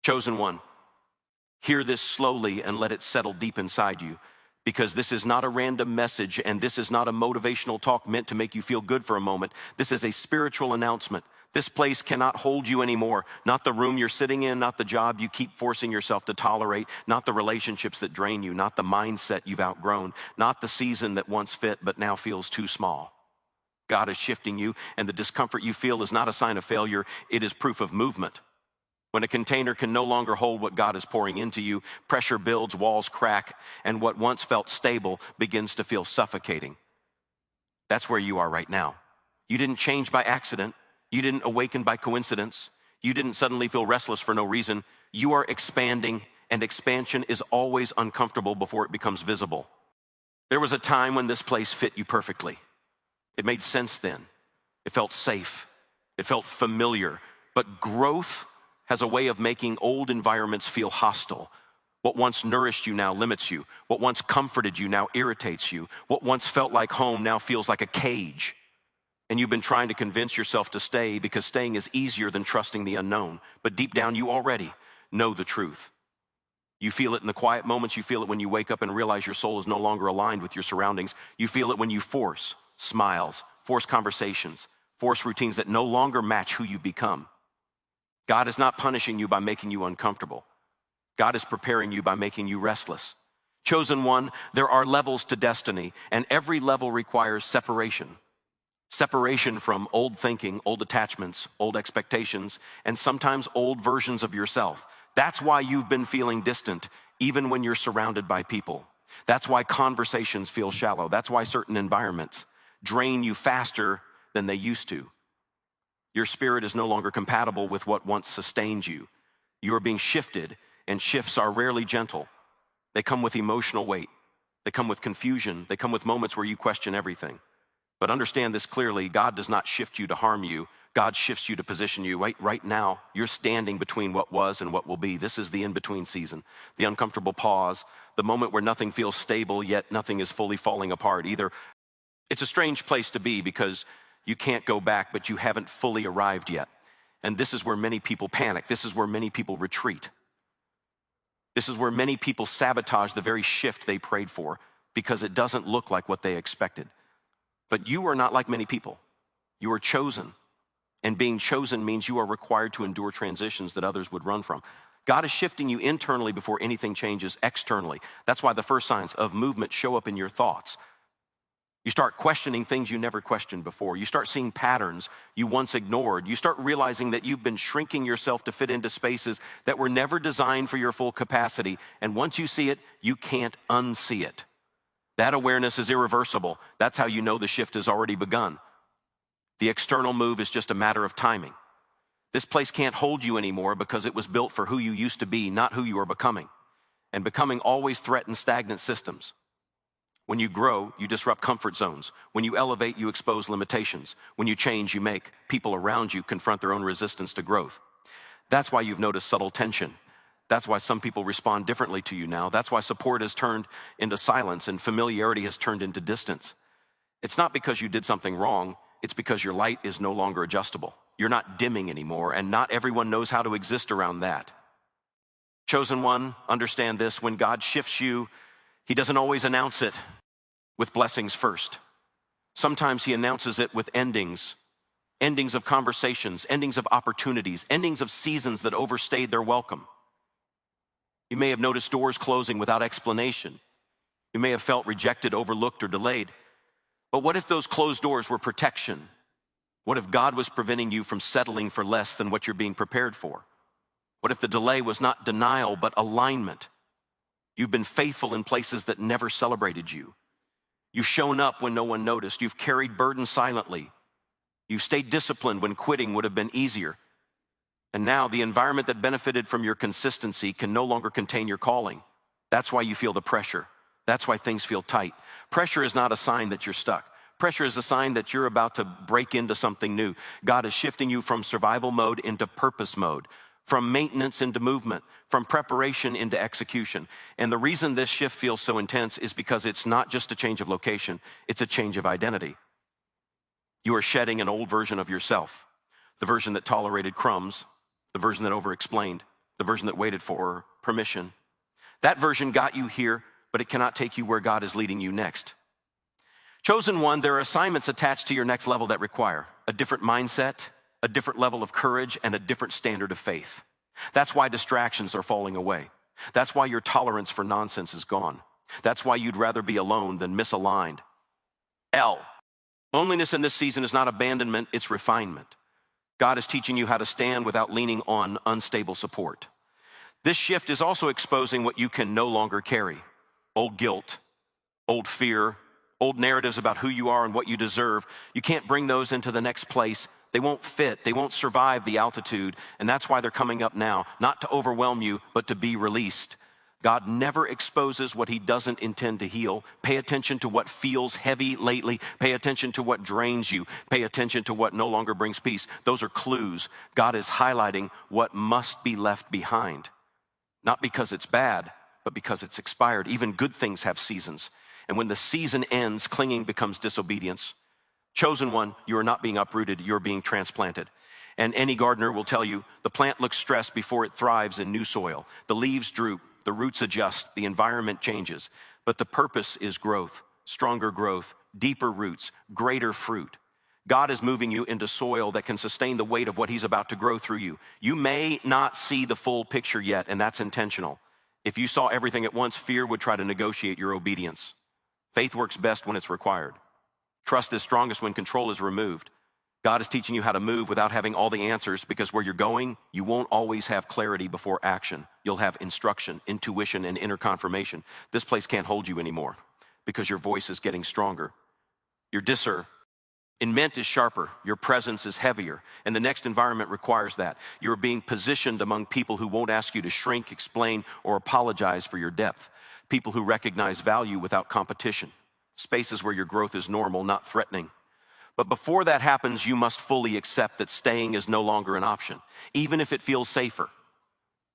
Chosen one, hear this slowly and let it settle deep inside you, because this is not a random message and this is not a motivational talk meant to make you feel good for a moment. This is a spiritual announcement. This place cannot hold you anymore. Not the room you're sitting in, not the job you keep forcing yourself to tolerate, not the relationships that drain you, not the mindset you've outgrown, not the season that once fit but now feels too small. God is shifting you, and the discomfort you feel is not a sign of failure, it is proof of movement. When a container can no longer hold what God is pouring into you, pressure builds, walls crack, and what once felt stable begins to feel suffocating. That's where you are right now. You didn't change by accident. You didn't awaken by coincidence. You didn't suddenly feel restless for no reason. You are expanding, and expansion is always uncomfortable before it becomes visible. There was a time when this place fit you perfectly. It made sense then. It felt safe. It felt familiar. But growth has a way of making old environments feel hostile. What once nourished you now limits you. What once comforted you now irritates you. What once felt like home now feels like a cage. And you've been trying to convince yourself to stay because staying is easier than trusting the unknown. But deep down, you already know the truth. You feel it in the quiet moments. You feel it when you wake up and realize your soul is no longer aligned with your surroundings. You feel it when you force smiles, force conversations, force routines that no longer match who you've become. God is not punishing you by making you uncomfortable. God is preparing you by making you restless. Chosen one, there are levels to destiny, and every level requires separation. Separation from old thinking, old attachments, old expectations, and sometimes old versions of yourself. That's why you've been feeling distant, even when you're surrounded by people. That's why conversations feel shallow. That's why certain environments drain you faster than they used to. Your spirit is no longer compatible with what once sustained you. You are being shifted, and shifts are rarely gentle. They come with emotional weight. They come with confusion. They come with moments where you question everything. But understand this clearly, God does not shift you to harm you. God shifts you to position you. Right now, you're standing between what was and what will be. This is the in-between season, the uncomfortable pause, the moment where nothing feels stable, yet nothing is fully falling apart either. It's a strange place to be because you can't go back, but you haven't fully arrived yet. And this is where many people panic. This is where many people retreat. This is where many people sabotage the very shift they prayed for because it doesn't look like what they expected. But you are not like many people. You are chosen. And being chosen means you are required to endure transitions that others would run from. God is shifting you internally before anything changes externally. That's why the first signs of movement show up in your thoughts. You start questioning things you never questioned before. You start seeing patterns you once ignored. You start realizing that you've been shrinking yourself to fit into spaces that were never designed for your full capacity. And once you see it, you can't unsee it. That awareness is irreversible. That's how you know the shift has already begun. The external move is just a matter of timing. This place can't hold you anymore because it was built for who you used to be, not who you are becoming. And becoming always threatens stagnant systems. When you grow, you disrupt comfort zones. When you elevate, you expose limitations. When you change, you make people around you confront their own resistance to growth. That's why you've noticed subtle tension. That's why some people respond differently to you now. That's why support has turned into silence and familiarity has turned into distance. It's not because you did something wrong. It's because your light is no longer adjustable. You're not dimming anymore, and not everyone knows how to exist around that. Chosen one, understand this. When God shifts you, He doesn't always announce it with blessings first. Sometimes He announces it with endings of conversations, endings of opportunities, endings of seasons that overstayed their welcome. You may have noticed doors closing without explanation. You may have felt rejected, overlooked, or delayed. But what if those closed doors were protection? What if God was preventing you from settling for less than what you're being prepared for? What if the delay was not denial, but alignment? You've been faithful in places that never celebrated you. You've shown up when no one noticed. You've carried burdens silently. You've stayed disciplined when quitting would have been easier. And now the environment that benefited from your consistency can no longer contain your calling. That's why you feel the pressure. That's why things feel tight. Pressure is not a sign that you're stuck. Pressure is a sign that you're about to break into something new. God is shifting you from survival mode into purpose mode, from maintenance into movement, from preparation into execution. And the reason this shift feels so intense is because it's not just a change of location, it's a change of identity. You are shedding an old version of yourself, the version that tolerated crumbs, the version that overexplained, the version that waited for permission. That version got you here, but it cannot take you where God is leading you next. Chosen one, there are assignments attached to your next level that require a different mindset, a different level of courage, and a different standard of faith. That's why distractions are falling away. That's why your tolerance for nonsense is gone. That's why you'd rather be alone than misaligned. L. Loneliness in this season is not abandonment, it's refinement. God is teaching you how to stand without leaning on unstable support. This shift is also exposing what you can no longer carry. Old guilt, old fear, old narratives about who you are and what you deserve. You can't bring those into the next place. They won't fit. They won't survive the altitude. And that's why they're coming up now, not to overwhelm you, but to be released. God never exposes what he doesn't intend to heal. Pay attention to what feels heavy lately. Pay attention to what drains you. Pay attention to what no longer brings peace. Those are clues. God is highlighting what must be left behind. Not because it's bad, but because it's expired. Even good things have seasons. And when the season ends, clinging becomes disobedience. Chosen one, you are not being uprooted, you're being transplanted. And any gardener will tell you, the plant looks stressed before it thrives in new soil. The leaves droop, the roots adjust, the environment changes. But the purpose is growth, stronger growth, deeper roots, greater fruit. God is moving you into soil that can sustain the weight of what he's about to grow through you. You may not see the full picture yet, and that's intentional. If you saw everything at once, fear would try to negotiate your obedience. Faith works best when it's required. Trust is strongest when control is removed. God is teaching you how to move without having all the answers, because where you're going, you won't always have clarity before action. You'll have instruction, intuition, and inner confirmation. This place can't hold you anymore because your voice is getting stronger. Your discernment is sharper. Your presence is heavier. And the next environment requires that. You're being positioned among people who won't ask you to shrink, explain, or apologize for your depth. People who recognize value without competition. Spaces where your growth is normal, not threatening. But before that happens, you must fully accept that staying is no longer an option, even if it feels safer,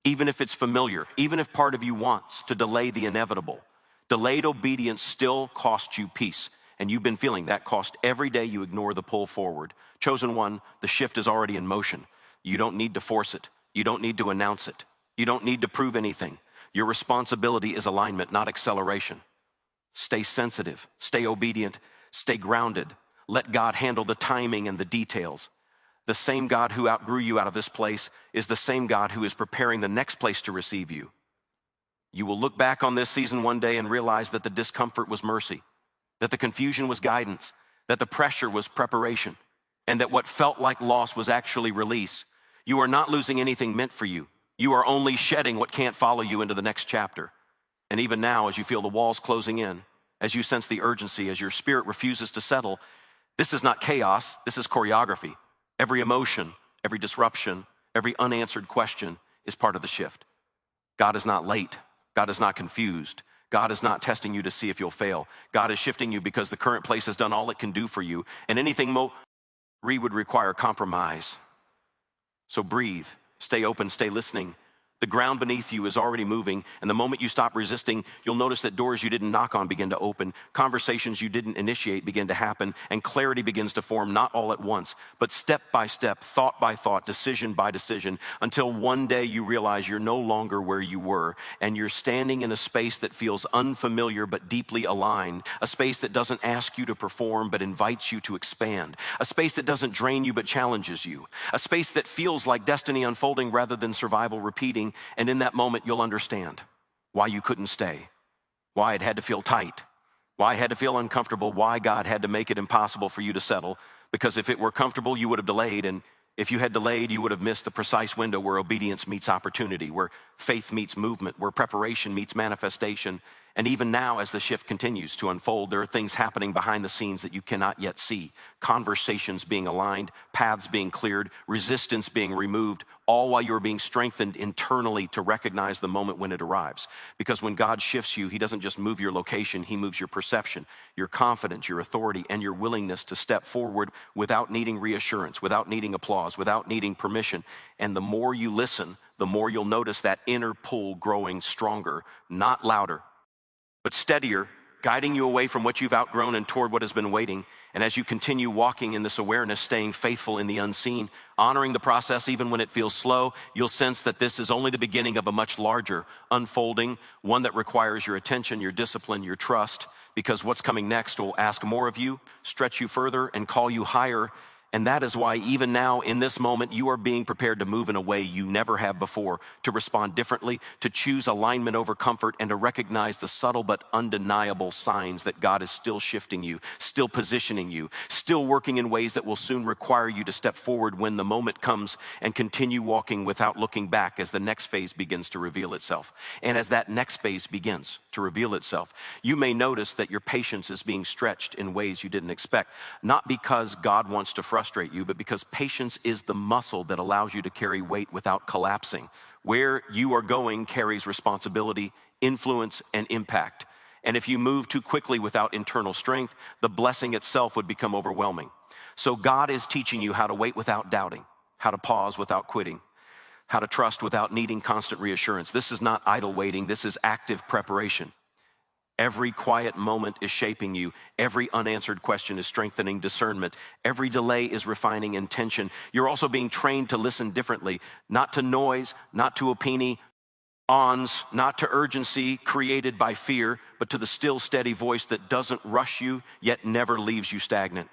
even if it's familiar, even if part of you wants to delay the inevitable. Delayed obedience still costs you peace, and you've been feeling that cost every day you ignore the pull forward. Chosen one, the shift is already in motion. You don't need to force it. You don't need to announce it. You don't need to prove anything. Your responsibility is alignment, not acceleration. Stay sensitive, stay obedient, stay grounded. Let God handle the timing and the details. The same God who outgrew you out of this place is the same God who is preparing the next place to receive you. You will look back on this season one day and realize that the discomfort was mercy, that the confusion was guidance, that the pressure was preparation, and that what felt like loss was actually release. You are not losing anything meant for you. You are only shedding what can't follow you into the next chapter. And even now, as you feel the walls closing in, as you sense the urgency, as your spirit refuses to settle, this is not chaos, this is choreography. Every emotion, every disruption, every unanswered question is part of the shift. God is not late. God is not confused. God is not testing you to see if you'll fail. God is shifting you because the current place has done all it can do for you, and anything more would require compromise. So breathe, stay open, stay listening. The ground beneath you is already moving, and the moment you stop resisting, you'll notice that doors you didn't knock on begin to open, conversations you didn't initiate begin to happen, and clarity begins to form, not all at once, but step by step, thought by thought, decision by decision, until one day you realize you're no longer where you were, and you're standing in a space that feels unfamiliar but deeply aligned, a space that doesn't ask you to perform but invites you to expand, a space that doesn't drain you but challenges you, a space that feels like destiny unfolding rather than survival repeating. And in that moment, you'll understand why you couldn't stay, why it had to feel tight, why it had to feel uncomfortable, why God had to make it impossible for you to settle. Because if it were comfortable, you would have delayed. And if you had delayed, you would have missed the precise window where obedience meets opportunity, where faith meets movement, where preparation meets manifestation. And even now, as the shift continues to unfold, there are things happening behind the scenes that you cannot yet see. Conversations being aligned, paths being cleared, resistance being removed, all while you're being strengthened internally to recognize the moment when it arrives. Because when God shifts you, he doesn't just move your location, he moves your perception, your confidence, your authority, and your willingness to step forward without needing reassurance, without needing applause, without needing permission. And the more you listen, the more you'll notice that inner pull growing stronger, not louder, but steadier, guiding you away from what you've outgrown and toward what has been waiting. And as you continue walking in this awareness, staying faithful in the unseen, honoring the process even when it feels slow, you'll sense that this is only the beginning of a much larger unfolding, one that requires your attention, your discipline, your trust, because what's coming next will ask more of you, stretch you further, and call you higher. And that is why even now in this moment, you are being prepared to move in a way you never have before, to respond differently, to choose alignment over comfort, and to recognize the subtle but undeniable signs that God is still shifting you, still positioning you, still working in ways that will soon require you to step forward when the moment comes, and continue walking without looking back as the next phase begins to reveal itself. And as that next phase begins to reveal itself, you may notice that your patience is being stretched in ways you didn't expect, not because God wants to frustrate you, but because patience is the muscle that allows you to carry weight without collapsing. Where you are going carries responsibility, influence, and impact. And if you move too quickly without internal strength, the blessing itself would become overwhelming. So God is teaching you how to wait without doubting, how to pause without quitting, how to trust without needing constant reassurance. This is not idle waiting, this is active preparation. Every quiet moment is shaping you. Every unanswered question is strengthening discernment. Every delay is refining intention. You're also being trained to listen differently, not to noise, not to ons, not to urgency created by fear, but to the still, steady voice that doesn't rush you, yet never leaves you stagnant.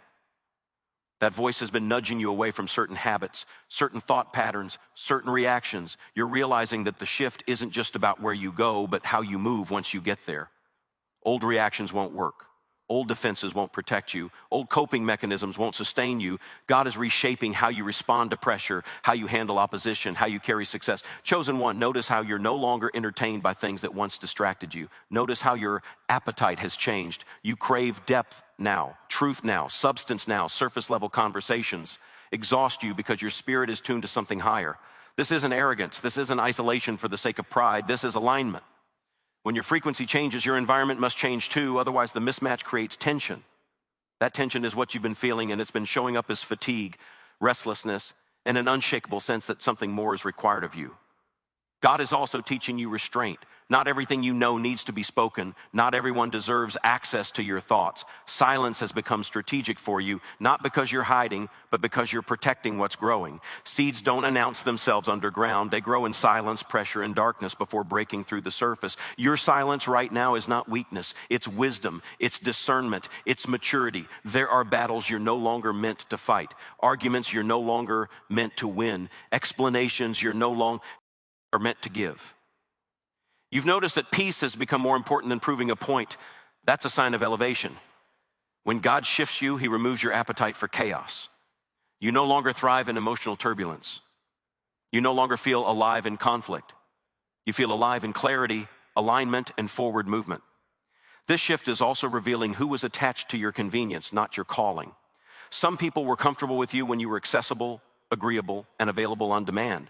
That voice has been nudging you away from certain habits, certain thought patterns, certain reactions. You're realizing that the shift isn't just about where you go, but how you move once you get there. Old reactions won't work. Old defenses won't protect you. Old coping mechanisms won't sustain you. God is reshaping how you respond to pressure, how you handle opposition, how you carry success. Chosen one, notice how you're no longer entertained by things that once distracted you. Notice how your appetite has changed. You crave depth now, truth now, substance now. Surface level conversations exhaust you because your spirit is tuned to something higher. This isn't arrogance. This isn't isolation for the sake of pride. This is alignment. When your frequency changes, your environment must change too, otherwise the mismatch creates tension. That tension is what you've been feeling, and it's been showing up as fatigue, restlessness, and an unshakable sense that something more is required of you. God is also teaching you restraint. Not everything you know needs to be spoken. Not everyone deserves access to your thoughts. Silence has become strategic for you, not because you're hiding, but because you're protecting what's growing. Seeds don't announce themselves underground. They grow in silence, pressure, and darkness before breaking through the surface. Your silence right now is not weakness. It's wisdom. It's discernment. It's maturity. There are battles you're no longer meant to fight. Arguments you're no longer meant to win. Explanations you're no longer meant to give. You've noticed that peace has become more important than proving a point. That's a sign of elevation. When God shifts you, he removes your appetite for chaos. You no longer thrive in emotional turbulence. You no longer feel alive in conflict. You feel alive in clarity, alignment, and forward movement. This shift is also revealing who was attached to your convenience, not your calling. Some people were comfortable with you when you were accessible, agreeable, and available on demand.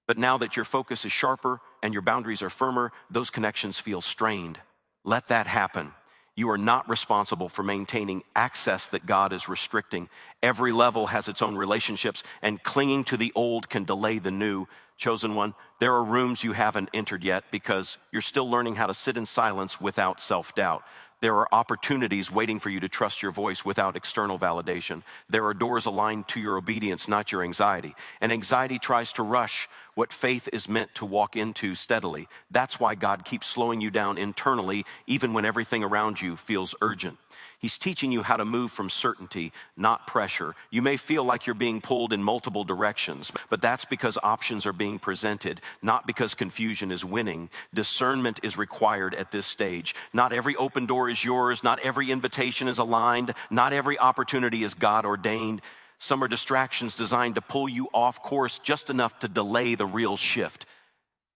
But now that your focus is sharper and your boundaries are firmer, those connections feel strained. Let that happen. You are not responsible for maintaining access that God is restricting. Every level has its own relationships, and clinging to the old can delay the new. Chosen one, there are rooms you haven't entered yet because you're still learning how to sit in silence without self-doubt. There are opportunities waiting for you to trust your voice without external validation. There are doors aligned to your obedience, not your anxiety. And anxiety tries to rush what faith is meant to walk into steadily. That's why God keeps slowing you down internally, even when everything around you feels urgent. He's teaching you how to move from certainty, not pressure. You may feel like you're being pulled in multiple directions, but that's because options are being presented, not because confusion is winning. Discernment is required at this stage. Not every open door is yours. Not every invitation is aligned. Not every opportunity is God ordained. Some are distractions designed to pull you off course just enough to delay the real shift.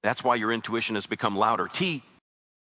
That's why your intuition has become louder.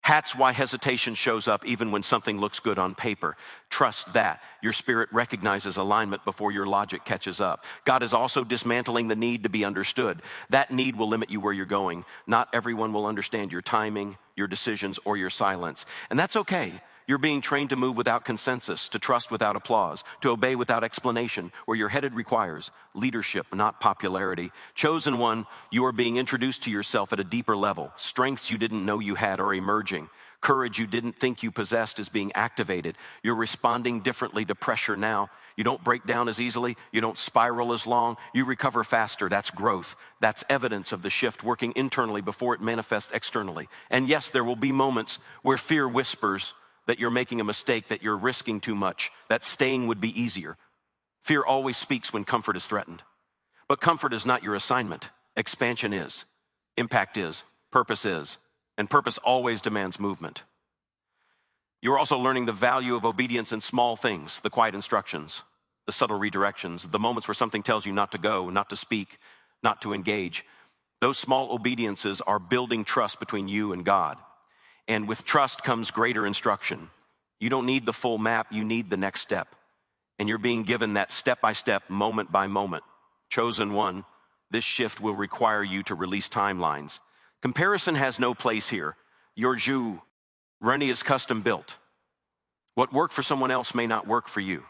That's why hesitation shows up even when something looks good on paper. Trust that. Your spirit recognizes alignment before your logic catches up. God is also dismantling the need to be understood. That need will limit you where you're going. Not everyone will understand your timing, your decisions, or your silence. And that's okay. You're being trained to move without consensus, to trust without applause, to obey without explanation. Where you're headed requires leadership, not popularity. Chosen one, you are being introduced to yourself at a deeper level. Strengths you didn't know you had are emerging. Courage you didn't think you possessed is being activated. You're responding differently to pressure now. You don't break down as easily. You don't spiral as long. You recover faster. That's growth. That's evidence of the shift working internally before it manifests externally. And yes, there will be moments where fear whispers that you're making a mistake, that you're risking too much, that staying would be easier. Fear always speaks when comfort is threatened. But comfort is not your assignment. Expansion is. Impact is. Purpose is. And purpose always demands movement. You're also learning the value of obedience in small things, the quiet instructions, the subtle redirections, the moments where something tells you not to go, not to speak, not to engage. Those small obediences are building trust between you and God. And with trust comes greater instruction. You don't need the full map, you need the next step. And you're being given that step-by-step, moment by moment. Chosen one, this shift will require you to release timelines. Comparison has no place here. Your journey is custom built. What worked for someone else may not work for you.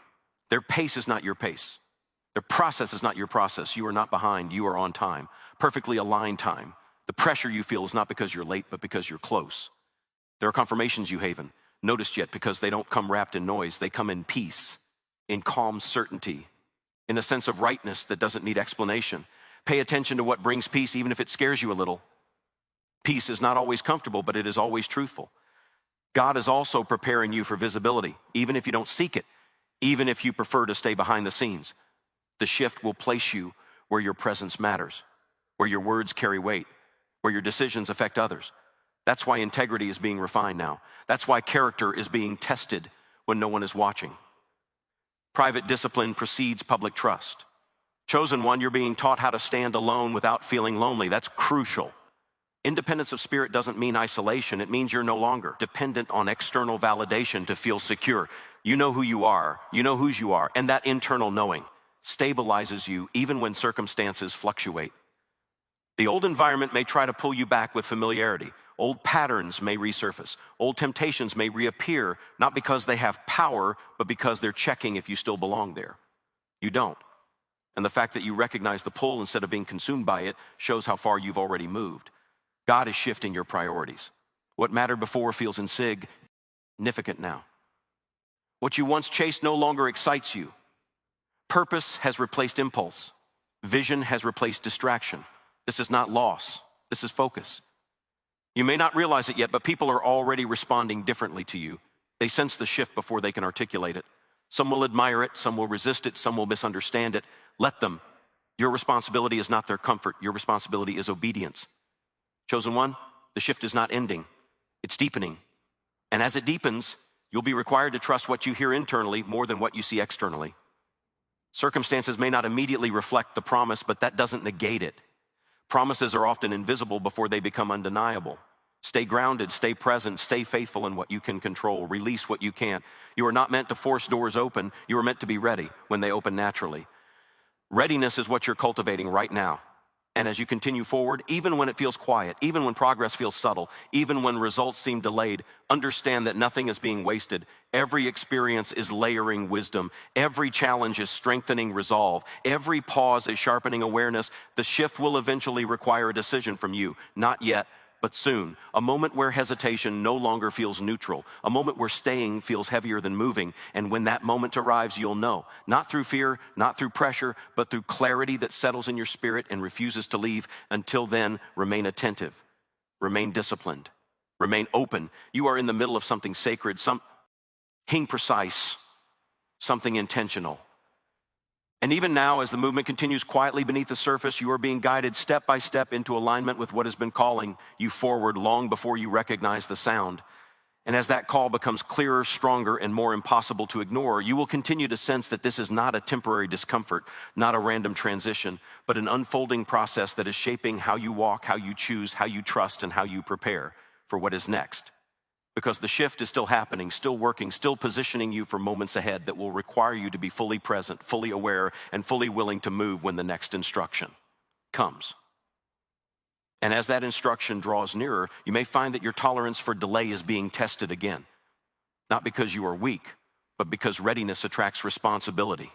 Their pace is not your pace. Their process is not your process. You are not behind, you are on time. Perfectly aligned time. The pressure you feel is not because you're late, but because you're close. There are confirmations you haven't noticed yet because they don't come wrapped in noise. They come in peace, in calm certainty, in a sense of rightness that doesn't need explanation. Pay attention to what brings peace, even if it scares you a little. Peace is not always comfortable, but it is always truthful. God is also preparing you for visibility, even if you don't seek it, even if you prefer to stay behind the scenes. The shift will place you where your presence matters, where your words carry weight, where your decisions affect others. That's why integrity is being refined now. That's why character is being tested when no one is watching. Private discipline precedes public trust. Chosen one, you're being taught how to stand alone without feeling lonely. That's crucial. Independence of spirit doesn't mean isolation. It means you're no longer dependent on external validation to feel secure. You know who you are. You know whose you are. And that internal knowing stabilizes you even when circumstances fluctuate. The old environment may try to pull you back with familiarity. Old patterns may resurface. Old temptations may reappear, not because they have power, but because they're checking if you still belong there. You don't. And the fact that you recognize the pull instead of being consumed by it shows how far you've already moved. God is shifting your priorities. What mattered before feels insignificant now. What you once chased no longer excites you. Purpose has replaced impulse. Vision has replaced distraction. This is not loss. This is focus. You may not realize it yet, but people are already responding differently to you. They sense the shift before they can articulate it. Some will admire it, some will resist it, some will misunderstand it. Let them. Your responsibility is not their comfort. Your responsibility is obedience. Chosen one, the shift is not ending. It's deepening. And as it deepens, you'll be required to trust what you hear internally more than what you see externally. Circumstances may not immediately reflect the promise, but that doesn't negate it. Promises are often invisible before they become undeniable. Stay grounded, stay present, stay faithful in what you can control. Release what you can't. You are not meant to force doors open. You are meant to be ready when they open naturally. Readiness is what you're cultivating right now. And as you continue forward, even when it feels quiet, even when progress feels subtle, even when results seem delayed, understand that nothing is being wasted. Every experience is layering wisdom. Every challenge is strengthening resolve. Every pause is sharpening awareness. The shift will eventually require a decision from you. Not yet, but soon. A moment where hesitation no longer feels neutral. A moment where staying feels heavier than moving. And when that moment arrives, you'll know. Not through fear, not through pressure, but through clarity that settles in your spirit and refuses to leave. Until then, remain attentive. Remain disciplined. Remain open. You are in the middle of something sacred, something precise, something intentional. And even now, as the movement continues quietly beneath the surface, you are being guided step by step into alignment with what has been calling you forward long before you recognize the sound. And as that call becomes clearer, stronger, and more impossible to ignore, you will continue to sense that this is not a temporary discomfort, not a random transition, but an unfolding process that is shaping how you walk, how you choose, how you trust, and how you prepare for what is next. Because the shift is still happening, still working, still positioning you for moments ahead that will require you to be fully present, fully aware, and fully willing to move when the next instruction comes. And as that instruction draws nearer, you may find that your tolerance for delay is being tested again. not because you are weak, but because readiness attracts responsibility.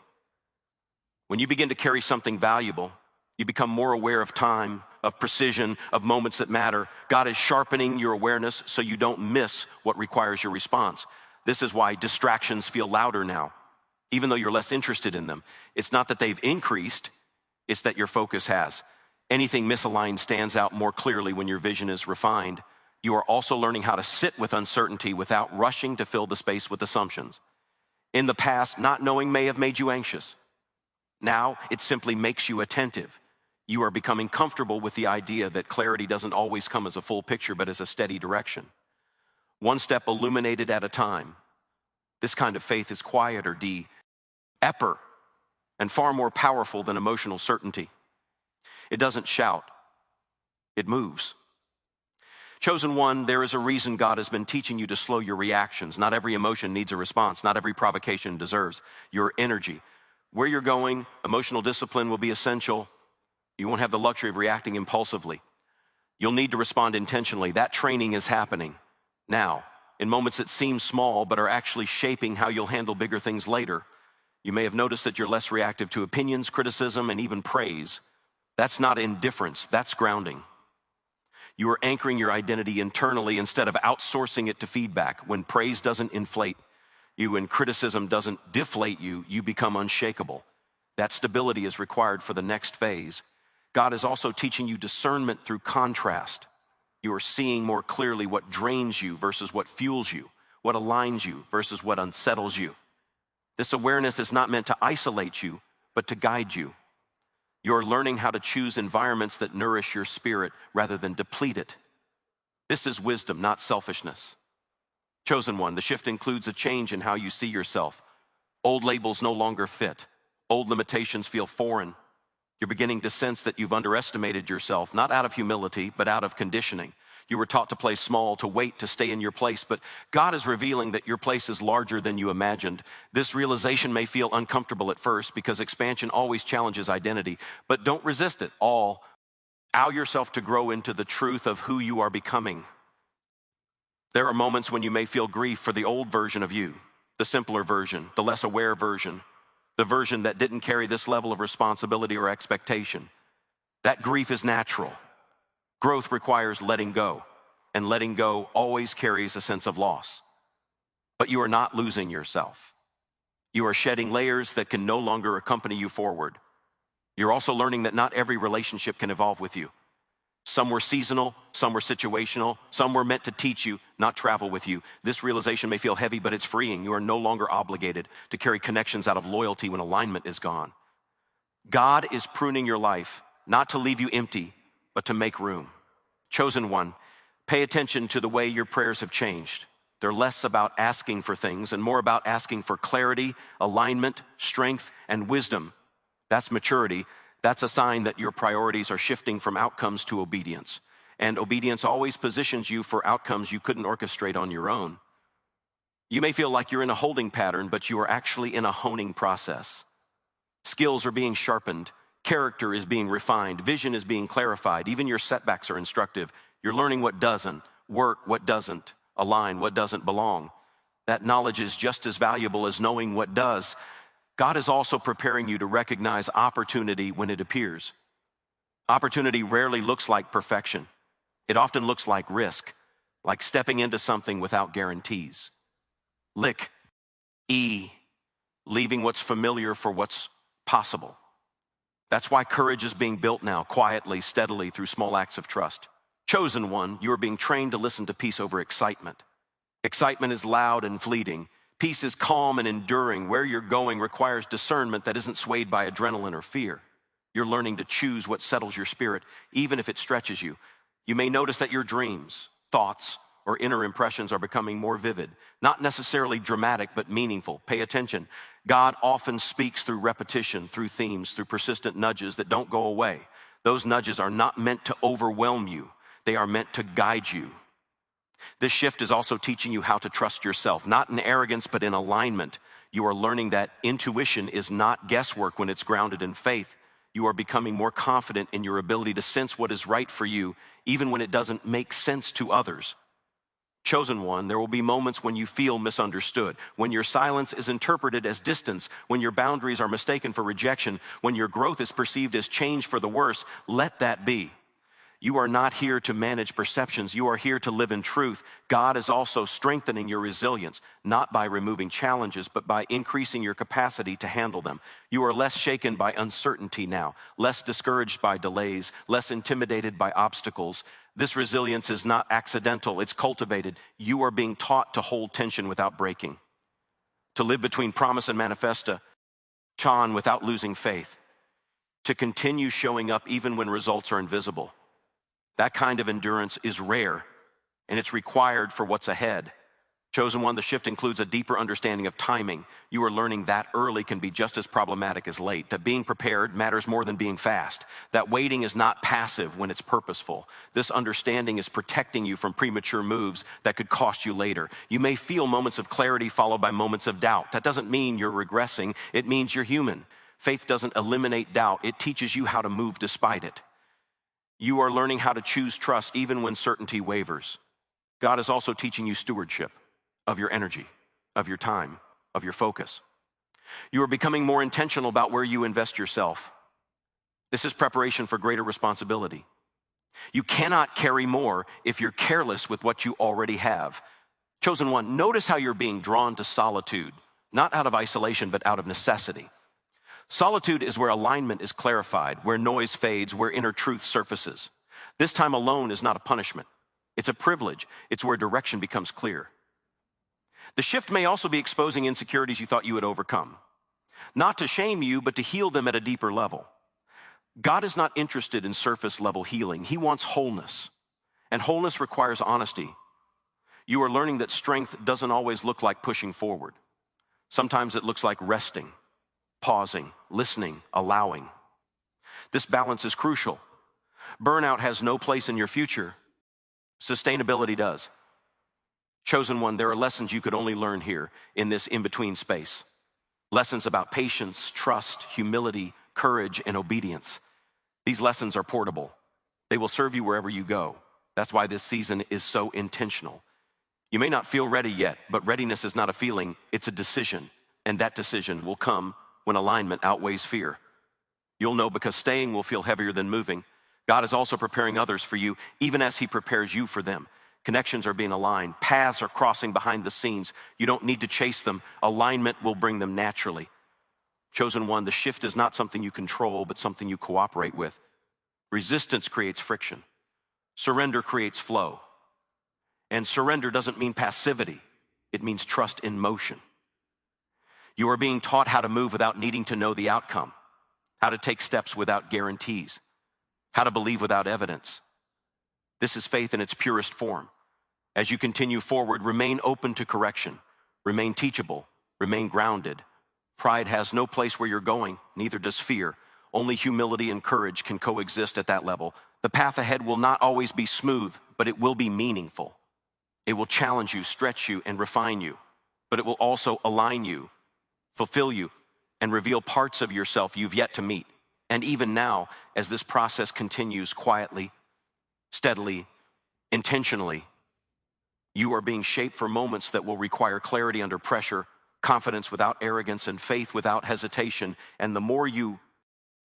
When you begin to carry something valuable, you become more aware of time, of precision, of moments that matter. God is sharpening your awareness so you don't miss what requires your response. This is why distractions feel louder now, even though you're less interested in them. It's not that they've increased, it's that your focus has. Anything misaligned stands out more clearly when your vision is refined. You are also learning how to sit with uncertainty without rushing to fill the space with assumptions. In the past, not knowing may have made you anxious. Now, it simply makes you attentive. You are becoming comfortable with the idea that clarity doesn't always come as a full picture, but as a steady direction. One step illuminated at a time. This kind of faith is quieter, deeper, and far more powerful than emotional certainty. It doesn't shout, it moves. Chosen one, there is a reason God has been teaching you to slow your reactions. Not every emotion needs a response. Not every provocation deserves your energy. Where you're going, emotional discipline will be essential. You won't have the luxury of reacting impulsively. You'll need to respond intentionally. That training is happening now, in moments that seem small but are actually shaping how you'll handle bigger things later. You may have noticed that you're less reactive to opinions, criticism, and even praise. That's not indifference, that's grounding. You are anchoring your identity internally instead of outsourcing it to feedback. When praise doesn't inflate you and criticism doesn't deflate you, you become unshakable. That stability is required for the next phase. God is also teaching you discernment through contrast. You are seeing more clearly what drains you versus what fuels you, what aligns you versus what unsettles you. This awareness is not meant to isolate you, but to guide you. You're learning how to choose environments that nourish your spirit rather than deplete it. This is wisdom, not selfishness. Chosen one, the shift includes a change in how you see yourself. Old labels no longer fit. Old limitations feel foreign. You're beginning to sense that you've underestimated yourself, not out of humility, but out of conditioning. You were taught to play small, to wait, to stay in your place, but God is revealing that your place is larger than you imagined. This realization may feel uncomfortable at first because expansion always challenges identity, but don't resist it. Allow yourself to grow into the truth of who you are becoming. There are moments when you may feel grief for the old version of you, the simpler version, the less aware version, the version that didn't carry this level of responsibility or expectation. That grief is natural. Growth requires letting go, and letting go always carries a sense of loss. But you are not losing yourself. You are shedding layers that can no longer accompany you forward. You're also learning that not every relationship can evolve with you. Some were seasonal, some were situational, some were meant to teach you, not travel with you. This realization may feel heavy, but it's freeing. You are no longer obligated to carry connections out of loyalty when alignment is gone. God is pruning your life, not to leave you empty, but to make room. Chosen one, pay attention to the way your prayers have changed. They're less about asking for things and more about asking for clarity, alignment, strength, and wisdom. That's maturity. That's a sign that your priorities are shifting from outcomes to obedience. And obedience always positions you for outcomes you couldn't orchestrate on your own. You may feel like you're in a holding pattern, but you are actually in a honing process. Skills are being sharpened. Character is being refined. Vision is being clarified. Even your setbacks are instructive. You're learning what doesn't work, what doesn't align, what doesn't belong. That knowledge is just as valuable as knowing what does. God is also preparing you to recognize opportunity when it appears. Opportunity rarely looks like perfection. It often looks like risk, like stepping into something without guarantees. Leaving what's familiar for what's possible. That's why courage is being built now, quietly, steadily, through small acts of trust. Chosen one, you are being trained to listen to peace over excitement. Excitement is loud and fleeting. Peace is calm and enduring. Where you're going requires discernment that isn't swayed by adrenaline or fear. You're learning to choose what settles your spirit, even if it stretches you. You may notice that your dreams, thoughts, or inner impressions are becoming more vivid, not necessarily dramatic, but meaningful. Pay attention. God often speaks through repetition, through themes, through persistent nudges that don't go away. Those nudges are not meant to overwhelm you. They are meant to guide you. This shift is also teaching you how to trust yourself, not in arrogance, but in alignment. You are learning that intuition is not guesswork when it's grounded in faith. You are becoming more confident in your ability to sense what is right for you, even when it doesn't make sense to others. Chosen one, there will be moments when you feel misunderstood, when your silence is interpreted as distance, when your boundaries are mistaken for rejection, when your growth is perceived as change for the worse. Let that be. You are not here to manage perceptions. You are here to live in truth. God is also strengthening your resilience, not by removing challenges, but by increasing your capacity to handle them. You are less shaken by uncertainty now, less discouraged by delays, less intimidated by obstacles. This resilience is not accidental, it's cultivated. You are being taught to hold tension without breaking, to live between promise and manifesta, Chan without losing faith, to continue showing up even when results are invisible. That kind of endurance is rare, and it's required for what's ahead. Chosen one, the shift includes a deeper understanding of timing. You are learning that early can be just as problematic as late, that being prepared matters more than being fast, that waiting is not passive when it's purposeful. This understanding is protecting you from premature moves that could cost you later. You may feel moments of clarity followed by moments of doubt. That doesn't mean you're regressing, it means you're human. Faith doesn't eliminate doubt, it teaches you how to move despite it. You are learning how to choose trust even when certainty wavers. God is also teaching you stewardship of your energy, of your time, of your focus. You are becoming more intentional about where you invest yourself. This is preparation for greater responsibility. You cannot carry more if you're careless with what you already have. Chosen one, notice how you're being drawn to solitude, not out of isolation, but out of necessity. Solitude is where alignment is clarified, where noise fades, where inner truth surfaces. This time alone is not a punishment. It's a privilege. It's where direction becomes clear. The shift may also be exposing insecurities you thought you had overcome. Not to shame you, but to heal them at a deeper level. God is not interested in surface level healing. He wants wholeness. And wholeness requires honesty. You are learning that strength doesn't always look like pushing forward. Sometimes it looks like resting, pausing, listening, allowing. This balance is crucial. Burnout has no place in your future. Sustainability does. Chosen one, there are lessons you could only learn here in this in-between space. Lessons about patience, trust, humility, courage, and obedience. These lessons are portable. They will serve you wherever you go. That's why this season is so intentional. You may not feel ready yet, but readiness is not a feeling, it's a decision. And that decision will come when alignment outweighs fear. You'll know because staying will feel heavier than moving. God is also preparing others for you, even as He prepares you for them. Connections are being aligned. Paths are crossing behind the scenes. You don't need to chase them. Alignment will bring them naturally. Chosen one, the shift is not something you control, but something you cooperate with. Resistance creates friction. Surrender creates flow. And surrender doesn't mean passivity. It means trust in motion. You are being taught how to move without needing to know the outcome, how to take steps without guarantees, how to believe without evidence. This is faith in its purest form. As you continue forward, remain open to correction, remain teachable, remain grounded. Pride has no place where you're going, neither does fear. Only humility and courage can coexist at that level. The path ahead will not always be smooth, but it will be meaningful. It will challenge you, stretch you, and refine you, but it will also align you, fulfill you, and reveal parts of yourself you've yet to meet. And even now, as this process continues quietly, steadily, intentionally, you are being shaped for moments that will require clarity under pressure, confidence without arrogance, and faith without hesitation. And the more you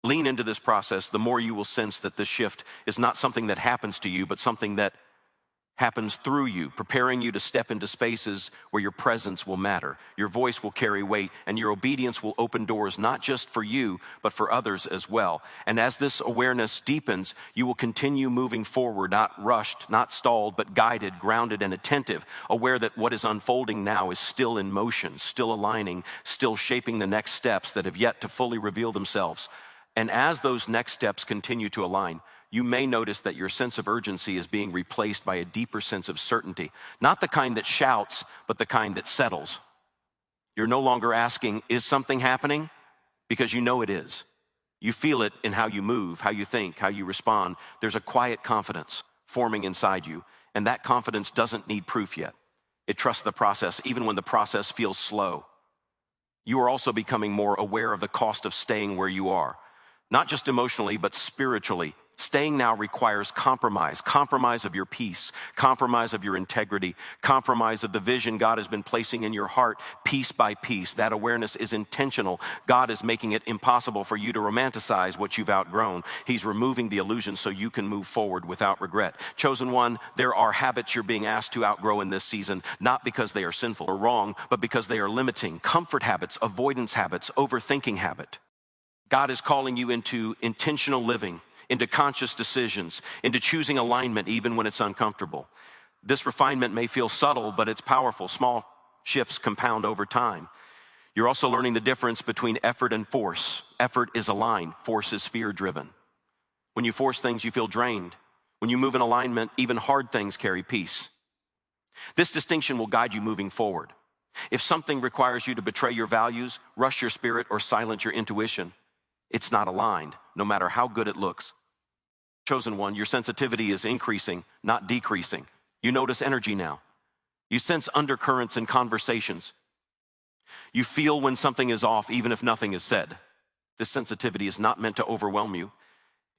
lean into this process, the more you will sense that this shift is not something that happens to you, but something that happens through you, preparing you to step into spaces where your presence will matter, your voice will carry weight, and your obedience will open doors not just for you, but for others as well. And as this awareness deepens, you will continue moving forward, not rushed, not stalled, but guided, grounded, and attentive, aware that what is unfolding now is still in motion, still aligning, still shaping the next steps that have yet to fully reveal themselves. And as those next steps continue to align, you may notice that your sense of urgency is being replaced by a deeper sense of certainty. Not the kind that shouts, but the kind that settles. You're no longer asking, is something happening? Because you know it is. You feel it in how you move, how you think, how you respond. There's a quiet confidence forming inside you, and that confidence doesn't need proof yet. It trusts the process, even when the process feels slow. You are also becoming more aware of the cost of staying where you are. Not just emotionally, but spiritually. Staying now requires compromise of your peace, compromise of your integrity, compromise of the vision God has been placing in your heart piece by piece. That awareness is intentional. God is making it impossible for you to romanticize what you've outgrown. He's removing the illusion so you can move forward without regret. Chosen one, there are habits you're being asked to outgrow in this season, not because they are sinful or wrong, but because they are limiting. Comfort habits, avoidance habits, overthinking habit. God is calling you into intentional living, into conscious decisions, into choosing alignment even when it's uncomfortable. This refinement may feel subtle, but it's powerful. Small shifts compound over time. You're also learning the difference between effort and force. Effort is aligned, force is fear-driven. When you force things, you feel drained. When you move in alignment, even hard things carry peace. This distinction will guide you moving forward. If something requires you to betray your values, rush your spirit, or silence your intuition, it's not aligned, no matter how good it looks. Chosen one, your sensitivity is increasing, not decreasing. You notice energy now. You sense undercurrents in conversations. You feel when something is off, even if nothing is said. This sensitivity is not meant to overwhelm you.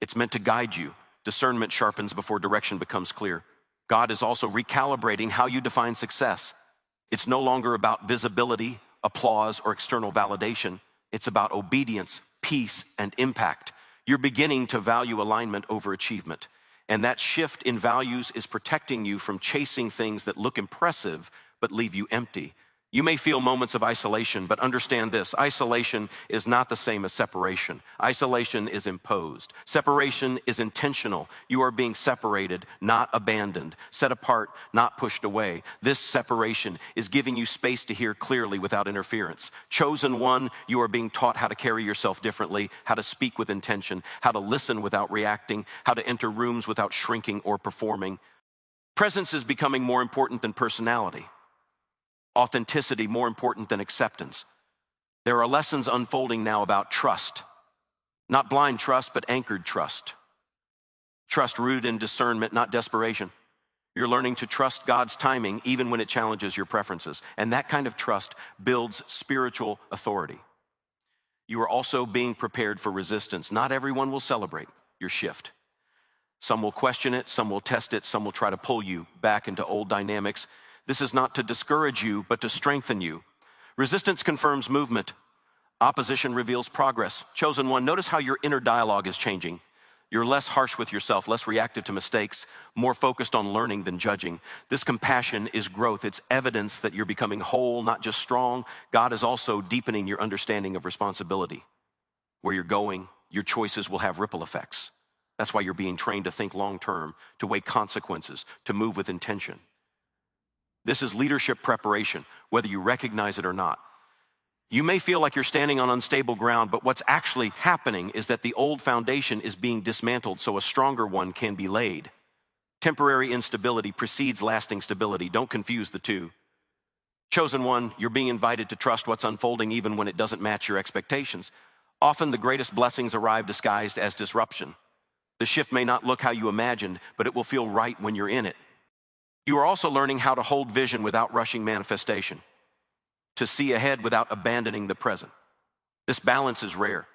It's meant to guide you. Discernment sharpens before direction becomes clear. God is also recalibrating how you define success. It's no longer about visibility, applause, or external validation. It's about obedience, peace, and impact. You're beginning to value alignment over achievement. And that shift in values is protecting you from chasing things that look impressive but leave you empty. You may feel moments of isolation, but understand this: isolation is not the same as separation. Isolation is imposed. Separation is intentional. You are being separated, not abandoned. Set apart, not pushed away. This separation is giving you space to hear clearly without interference. Chosen one, you are being taught how to carry yourself differently, how to speak with intention, how to listen without reacting, how to enter rooms without shrinking or performing. Presence is becoming more important than personality. Authenticity more important than acceptance. There are lessons unfolding now about trust. Not blind trust, but anchored trust. Trust rooted in discernment, not desperation. You're learning to trust God's timing even when it challenges your preferences. And that kind of trust builds spiritual authority. You are also being prepared for resistance. Not everyone will celebrate your shift. Some will question it, some will test it, some will try to pull you back into old dynamics. This is not to discourage you, but to strengthen you. Resistance confirms movement. Opposition reveals progress. Chosen one, notice how your inner dialogue is changing. You're less harsh with yourself, less reactive to mistakes, more focused on learning than judging. This compassion is growth. It's evidence that you're becoming whole, not just strong. God is also deepening your understanding of responsibility. Where you're going, your choices will have ripple effects. That's why you're being trained to think long term, to weigh consequences, to move with intention. This is leadership preparation, whether you recognize it or not. You may feel like you're standing on unstable ground, but what's actually happening is that the old foundation is being dismantled so a stronger one can be laid. Temporary instability precedes lasting stability. Don't confuse the two. Chosen one, you're being invited to trust what's unfolding even when it doesn't match your expectations. Often the greatest blessings arrive disguised as disruption. The shift may not look how you imagined, but it will feel right when you're in it. You are also learning how to hold vision without rushing manifestation, to see ahead without abandoning the present. This balance is rare.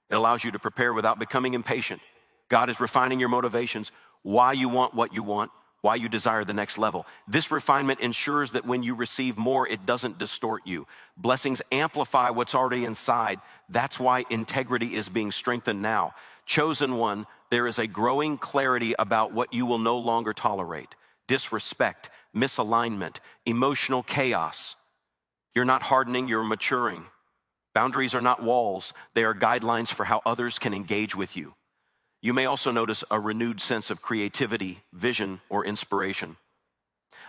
It allows you to prepare without becoming impatient. God is refining your motivations, why you want what you want, why you desire the next level. This refinement ensures that when you receive more, it doesn't distort you. Blessings amplify what's already inside. That's why integrity is being strengthened now. Chosen one, there is a growing clarity about what you will no longer tolerate. Disrespect, misalignment, emotional chaos. You're not hardening, you're maturing. Boundaries are not walls, they are guidelines for how others can engage with you. You may also notice a renewed sense of creativity, vision, or inspiration.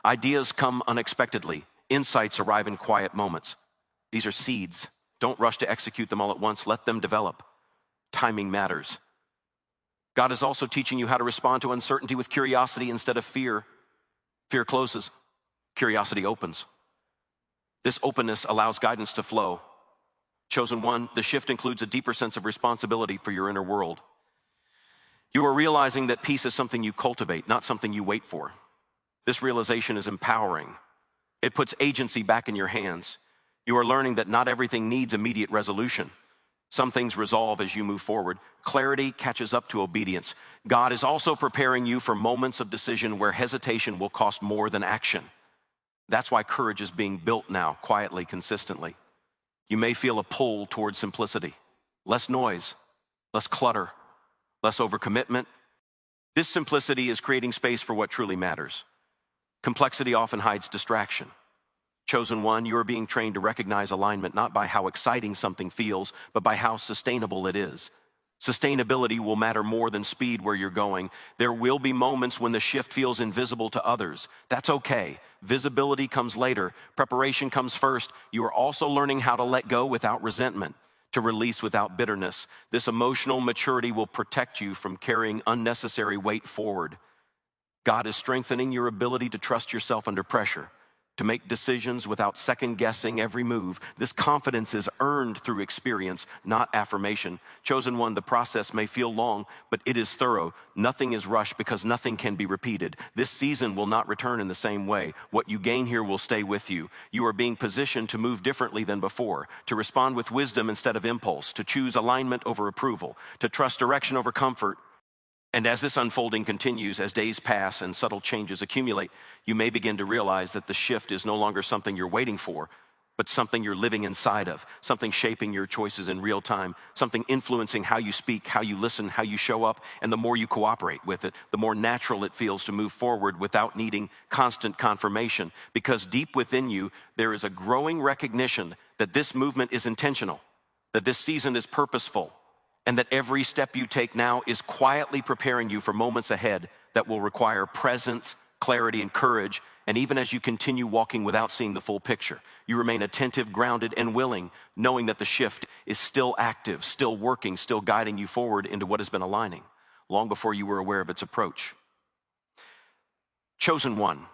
Ideas come unexpectedly. Insights arrive in quiet moments. These are seeds. Don't rush to execute them all at once. Let them develop. Timing matters. God is also teaching you how to respond to uncertainty with curiosity instead of fear. Fear closes, curiosity opens. This openness allows guidance to flow. Chosen one, the shift includes a deeper sense of responsibility for your inner world. You are realizing that peace is something you cultivate, not something you wait for. This realization is empowering. It puts agency back in your hands. You are learning that not everything needs immediate resolution. Some things resolve as you move forward. Clarity catches up to obedience. God is also preparing you for moments of decision where hesitation will cost more than action. That's why courage is being built now, quietly, consistently. You may feel a pull towards simplicity. Less noise, less clutter, less overcommitment. This simplicity is creating space for what truly matters. Complexity often hides distraction. Chosen one, you are being trained to recognize alignment not by how exciting something feels, but by how sustainable it is. Sustainability will matter more than speed where you're going. There will be moments when the shift feels invisible to others. That's okay. Visibility comes later. Preparation comes first. You are also learning how to let go without resentment, to release without bitterness. This emotional maturity will protect you from carrying unnecessary weight forward. God is strengthening your ability to trust yourself under pressure, to make decisions without second-guessing every move. This confidence is earned through experience, not affirmation. Chosen one, the process may feel long, but it is thorough. Nothing is rushed because nothing can be repeated. This season will not return in the same way. What you gain here will stay with you. You are being positioned to move differently than before, to respond with wisdom instead of impulse, to choose alignment over approval, to trust direction over comfort. And as this unfolding continues, as days pass and subtle changes accumulate, you may begin to realize that the shift is no longer something you're waiting for, but something you're living inside of, something shaping your choices in real time, something influencing how you speak, how you listen, how you show up. And the more you cooperate with it, the more natural it feels to move forward without needing constant confirmation. Because deep within you, there is a growing recognition that this movement is intentional, that this season is purposeful, and that every step you take now is quietly preparing you for moments ahead that will require presence, clarity, and courage. And even as you continue walking without seeing the full picture, you remain attentive, grounded, and willing, knowing that the shift is still active, still working, still guiding you forward into what has been aligning, long before you were aware of its approach. Chosen one,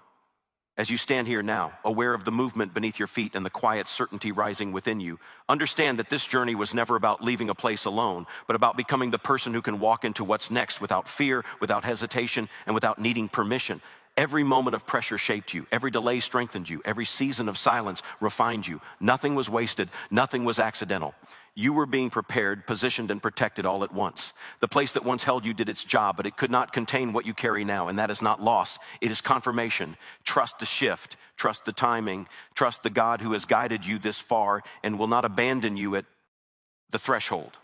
as you stand here now, aware of the movement beneath your feet and the quiet certainty rising within you, understand that this journey was never about leaving a place alone, but about becoming the person who can walk into what's next without fear, without hesitation, and without needing permission. Every moment of pressure shaped you. Every delay strengthened you. Every season of silence refined you. Nothing was wasted. Nothing was accidental. You were being prepared, positioned, and protected all at once. The place that once held you did its job, but it could not contain what you carry now, and that is not loss. It is confirmation. Trust the shift. Trust the timing. Trust the God who has guided you this far and will not abandon you at the threshold.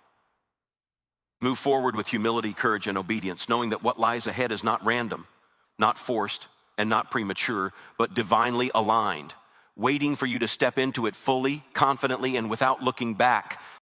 Move forward with humility, courage, and obedience, knowing that what lies ahead is not random, not forced, and not premature, but divinely aligned, waiting for you to step into it fully, confidently, and without looking back.